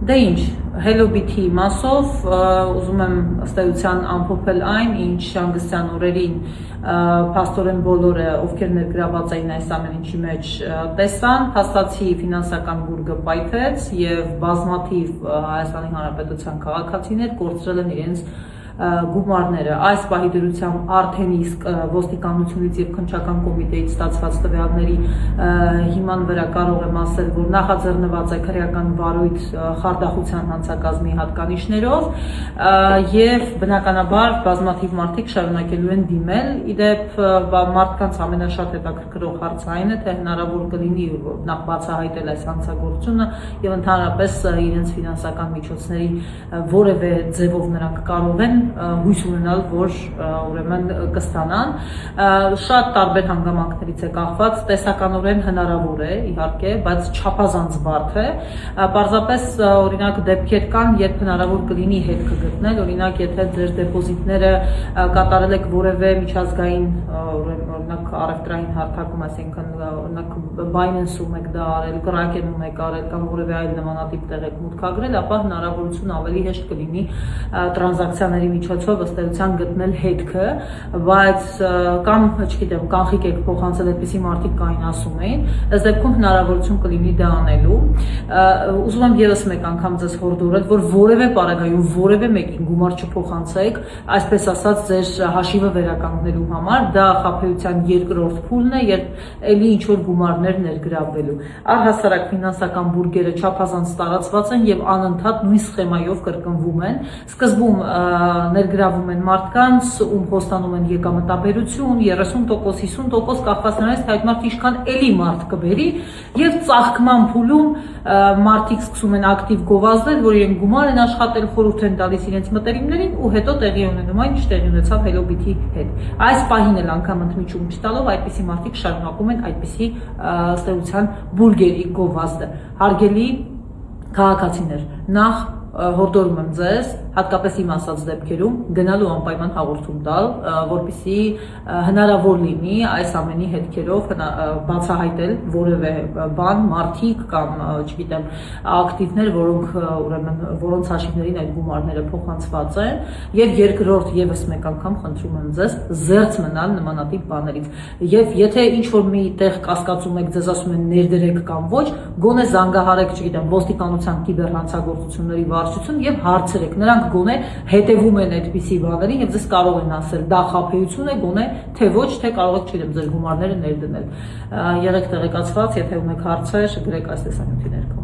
Դե ինչ, Hello-Bit-ի մասով ուզում եմ ըստ էության ամփոփել այն, ինչ հանգստյան օրերին փաստորեն բոլորը, ովքեր ներգրաված էին այս ամեն ինչի մեջ, տեսան, փաստացի ֆինանսական բուրգը պայթեց եւ բազմաթիվ Հայաստանի Հանրապետության քաղաքացիներ կորցրել են իրենց գումարները։ Այս պահի դրությամբ արդեն իսկ ոստիկանությունից եւ քննչական կոմիտեից ստացված տվյալների հիման վրա կարող եմ ասել, որ նախաձեռնված է քրեական վարույթ խարդախության հանցակազմի հատկանիշներով եւ բնականաբար բազմաթիվ մարդիկ շարունակելու են դիմել։ Իդեպ մարդկանց ամենաշատ հետաքրքրող հարցը այն է, թե հնարավոր կլինի նախ բացահայտել այս հանցագործությունը եւ ընդհանրապես իրենց ֆինանսական միջոցների որևէ ձևով նրանք կարող են հույս ունենալ, որ ուրեմն կստանան, շատ տարբեր հանգամանքներից է կախված, տեսականորեն հնարավոր է իհարկե, բայց չափազանց բարդ է, պարզապես օրինակ դեպքեր կան, երբ հնարավոր կլինի հետքը գտնել, օրինակ եթե ձեր դեպոզիտները կատարել եք որևէ միջազգային, օրինակ առևտրային հարթակում, այսինքն օրինակ Binance-ում եք դա արել, Kraken-ում եք արել կամ որևէ այլ նմանատիպ տեղ եք մուտքագրել, ապա հնարավորություն ավելի հեշտ կլինի տրանզակցիաների միջոցով ըստ էության գտնել հետքը, բայց կամ, չգիտեմ, կանխիկ եք փոխանցել, այդպիսի մարդիկ կային ասում էին, ըստ դեպքում հնարավորություն կլինի դա անելու։ Ուզում եմ եւս մեկ անգամ ձեզ հորդորել, որ որևէ պարագայում որևէ մեկին գումար չփոխանցեք, այսպես ասած ձեր հաշիվը վերականգնելու համար, դա խաբեության երկրորդ փուլն է, երբ էլի ինչ որ գումարներ ներգրավվելու։ Առհասարակ ֆինանսական բուրգերը չափազանց տարածված են եւ անընդհատ նույն սխեմայով կրկնվում են։ Սկզբում ներգրավում են մարդկանց, ում խոստանում են եկամտաբերություն, 30%, 50% կախված նրանից, թե այդ մարդը ինչքան էլի մարդ կբերի եւ ծաղկման փուլում մարդիկ սկսում են ակտիվ գովազդել, որ իրենք գումար են աշխատել, խորհուրդ են տալիս իրենց մտերիմներին ու հետո տեղի ունենում այն, ինչ տեղի ունեցավ Hello-Bit-ի հետ։ Այս պահին էլ անգամ ընդմիջում չտալով այդպիսի մարդիկ շարունակում են այդպիսի ըստ էության բուրգերի գովազդը։ Հարգելի քաղաքացիներ, նախ հորդորում եմ ձեզ, հատկապես իմ ասած դեպքերում, գնալու անպայման հաղորդում տալ, որպեսզի հնարավոր լինի այս ամենի հետքերով բացահայտել որևէ բան, մարդիկ կամ, չգիտեմ, ակտիվներ, որոնց հաշիվներին այդ գումարները փոխանցված են, եւ երկրորդ եւս մեկ անգամ խնդրում եմ ձեզ զերծ մնալ նմանատիպ բաներից։ Եվ եթե ինչ որ մի տեղ կասկածում եք, ձեզ ասում են ներդրեք կամ ոչ, գոնե զանգահարեք, չգիտեմ, ոստիկանության կիբերհանցագործությունների վարչություն եւ հարցրեք, նրանք գոնե հետևում են այդպիսի բաներին եւ ձեզ կարող են ասել դա խաբեություն է, գոնե թե ոչ, թե կարող եք, չգիտեմ, ձեր գումարները ներդնել։ Եղեք տեղեկացված, եթե ունեք հարցեր, գրեք այս տեսանյութի ներքո։